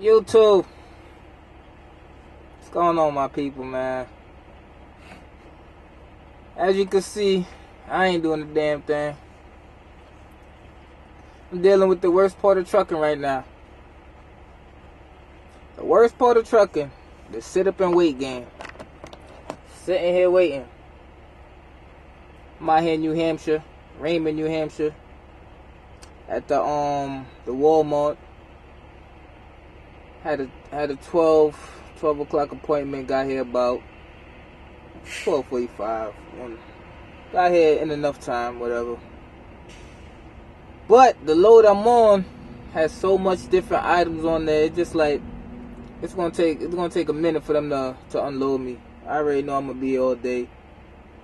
YouTube. What's going on, my people, man? As you can see, I ain't doing a damn thing. I'm dealing with the worst part of trucking right now. The worst part of trucking, the sit up and wait game. Sitting here waiting. I'm out here in New Hampshire, Raymond, New Hampshire, at the Walmart. Had a 12 o'clock appointment. Got here about 12:45. Got here in enough time, whatever. But the load I'm on has so much different items on there. It's just like it's gonna take a minute for them to unload me. I already know I'm gonna be here all day.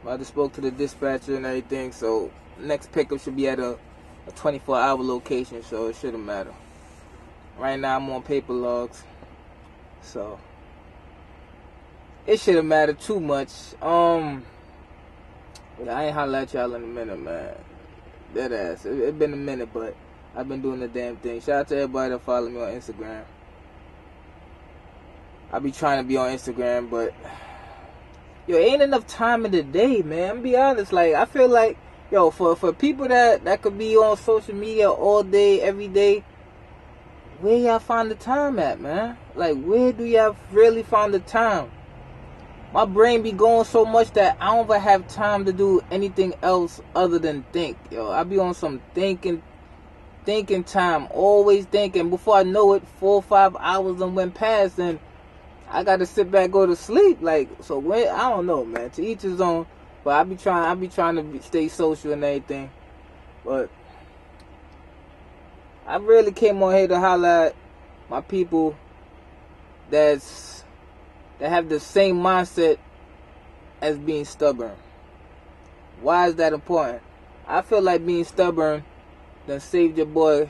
I just spoke to the dispatcher and everything, so next pickup should be at a 24-hour location, so it shouldn't matter. Right now I'm on paper logs, so it shouldn't matter too much. I ain't holler at y'all in a minute, man. Dead ass. It been a minute, but I've been doing the damn thing. Shout out to everybody that follow me on Instagram. I be trying to be on Instagram, but yo, ain't enough time in the day, man. I'm be honest. Like, I feel like, yo, for people that could be on social media all day, every day, where y'all find the time at, man? Like, where do y'all really find the time? My brain be going so much that I don't ever have time to do anything else other than think. Yo, I be on some thinking time, always thinking. Before I know it, 4 or 5 hours done went past, and I gotta sit back, go to sleep. Like, so when, I don't know, man. To each his own. But I be trying to stay social and everything. But I really came on here to highlight my people that have the same mindset as being stubborn. Why is that important? I feel like being stubborn done saved your boy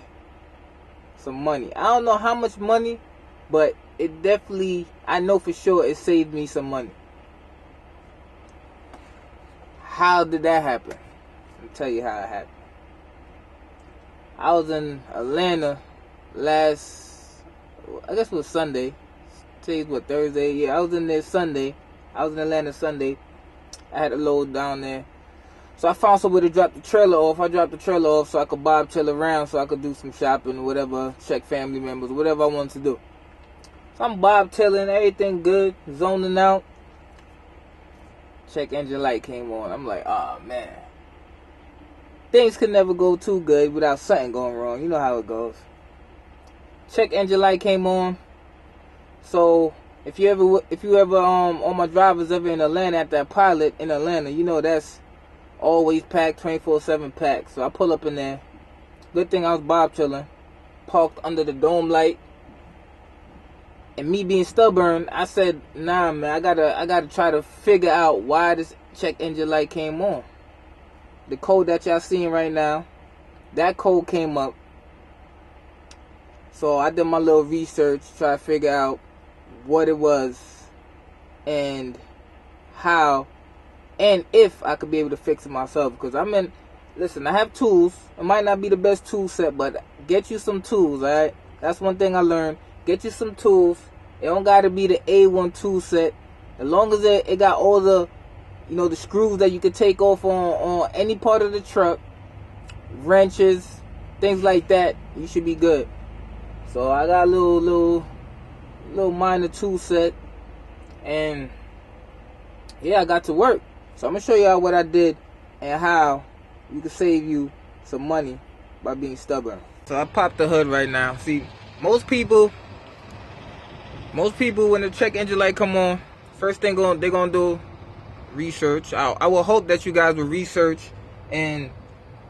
some money. I don't know how much money, but it definitely, I know for sure it saved me some money. How did that happen? I'll tell you how it happened. I was in Atlanta I guess it was Sunday. Today's what, Thursday? Yeah, I was in there Sunday. I was in Atlanta Sunday. I had a load down there. So I found somewhere to drop the trailer off. I dropped the trailer off so I could bobtail around, so I could do some shopping or whatever, check family members, whatever I wanted to do. So I'm bobtailing, everything good, zoning out. Check engine light came on. I'm like, oh man. Things could never go too good without something going wrong. You know how it goes. Check engine light came on. So if you ever on my drivers ever in Atlanta at that pilot in Atlanta, you know that's always packed, 24/7 packed. So I pull up in there. Good thing I was bobtailing, parked under the dome light. And me being stubborn, I said, nah, man, I gotta try to figure out why this check engine light came on. The code that y'all seeing right now, that code came up. So I did my little research, try to figure out what it was and how and if I could be able to fix it myself. Because listen, I have tools. It might not be the best tool set, but get you some tools, alright? That's one thing I learned. Get you some tools. It don't gotta be the A1 tool set. As long as it got all the, the screws that you could take off on any part of the truck, wrenches, things like that, you should be good. So I got a little minor tool set, and yeah, I got to work. So I'm gonna show y'all what I did and how you can save you some money by being stubborn. So I popped the hood right now. See, most people when the check engine light come on, first thing they're gonna do research. I will hope that you guys will research and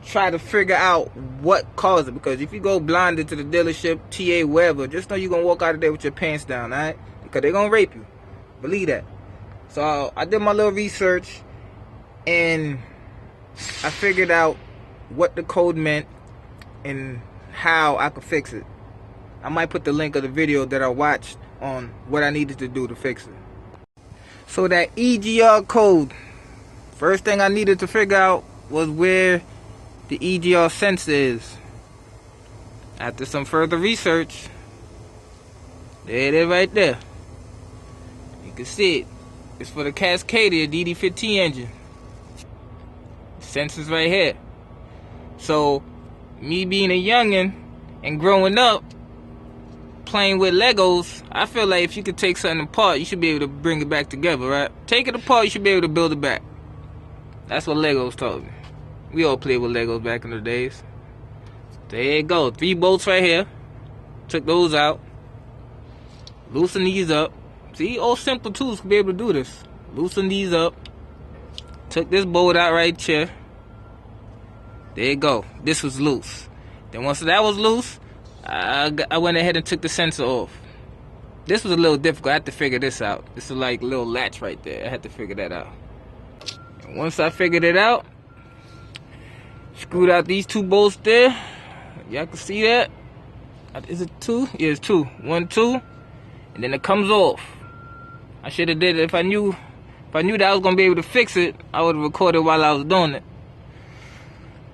try to figure out what caused it, because if you go blinded to the dealership, TA, wherever, just know you're gonna walk out of there with your pants down, alright? Because they're gonna rape you. Believe that. So I did my little research and I figured out what the code meant and how I could fix it. I might put the link of the video that I watched on what I needed to do to fix it. So that EGR code, first thing I needed to figure out was where the EGR sensor is. After some further research, There it is right there. You can see it. It's for the Cascadia DD15 engine. Sensors right here. So, me being a youngin' and growing up playing with Legos, I feel like if you could take something apart, you should be able to bring it back together, right? Take it apart, you should be able to build it back. That's what Legos taught me. We all played with Legos back in the days. There you go. 3 bolts right here. Took those out. Loosen these up. See, all simple tools to be able to do this. Loosen these up. Took this bolt out right here. There you go. This was loose. Then once that was loose, I went ahead and took the sensor off. This was a little difficult. I had to figure this out. This is like a little latch right there. I had to figure that out. And once I figured it out, screwed out these 2 bolts there. Y'all can see that. Is it 2? Yeah, it's 2. 1, 2. And then it comes off. I should have did it. If I knew that I was gonna be able to fix it, I would have recorded while I was doing it.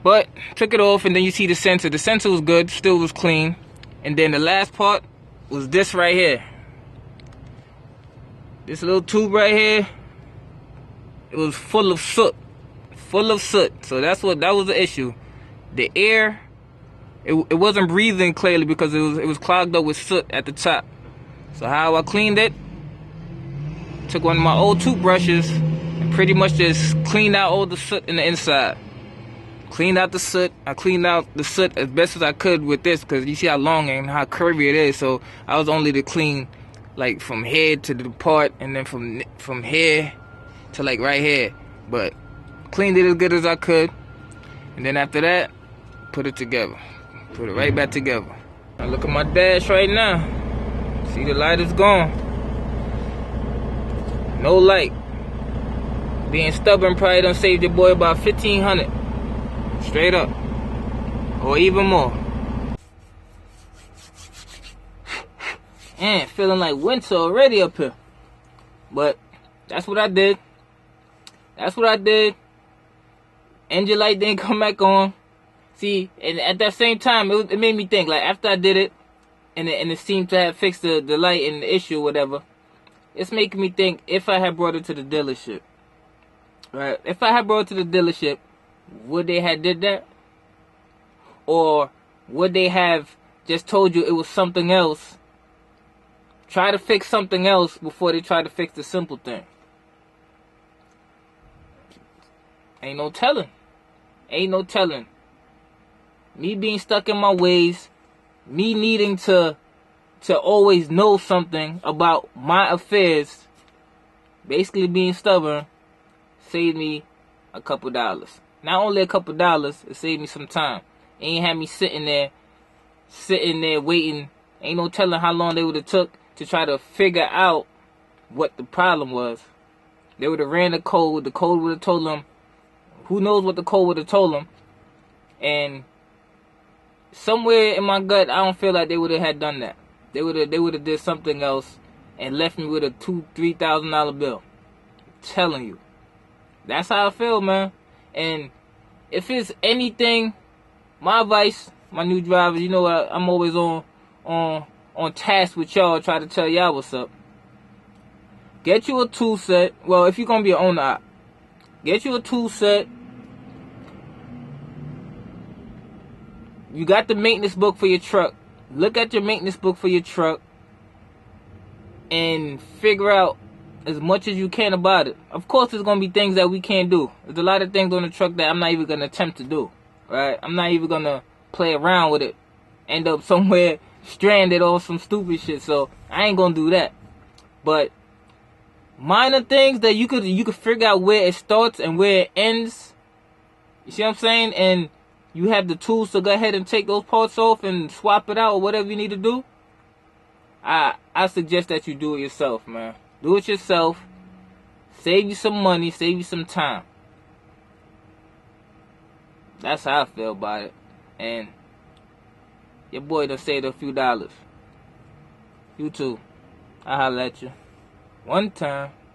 But took it off, and then you see the sensor. The sensor was good, still was clean. And then the last part was this right here. This little tube right here. It was full of soot. Full of soot. So that was the issue. The air, it wasn't breathing clearly because it was clogged up with soot at the top. So how I cleaned it, took one of my old toothbrushes and pretty much just cleaned out all the soot in the inside. Cleaned out the soot. I cleaned out the soot as best as I could with this because you see how long and how curvy it is. So I was only to clean like from here to the part, and then from here to like right here. But cleaned it as good as I could. And then after that, put it together. Put it right back together. Now look at my dash right now. See, the light is gone. No light. Being stubborn probably done saved your boy about $1,500. Straight up. Or even more. And feeling like winter already up here. But that's what I did. That's what I did. Engine light didn't come back on. See, and at that same time, it made me think, like, after I did it, and it seemed to have fixed the light and the issue or whatever, it's making me think, if I had brought it to the dealership, right? If I had brought it to the dealership, would they have did that? Or would they have just told you it was something else? Try to fix something else before they try to fix the simple thing. Ain't no telling. Ain't no telling. Me being stuck in my ways, me needing to always know something about my affairs, basically being stubborn, saved me a couple dollars. Not only a couple dollars, it saved me some time. It ain't had me sitting there waiting. Ain't no telling how long they would have took to try to figure out what the problem was. They would have ran the code. The code would have told them. Who knows what the code would have told them. And somewhere in my gut, I don't feel like they would have had done that. They would have did something else and left me with a $2,000-$3,000 bill. I'm telling you. That's how I feel, man. And if it's anything, my advice, my new drivers, you know I'm always on task with y'all, try to tell y'all what's up. Get you a tool set. Well, if you're gonna be an owner, get you a tool set. You got the maintenance book for your truck. Look at your maintenance book for your truck and figure out as much as you can about it. Of course, there's going to be things that we can't do. There's a lot of things on the truck that I'm not even going to attempt to do. Right? I'm not even going to play around with it. End up somewhere stranded or some stupid shit. So, I ain't going to do that. But minor things that you could figure out where it starts and where it ends. You see what I'm saying? And you have the tools to go ahead and take those parts off and swap it out or whatever you need to do. I suggest that you do it yourself, man. Do it yourself. Save you some money. Save you some time. That's how I feel about it. And your boy done saved a few dollars. You too. I'll holler at you. One time.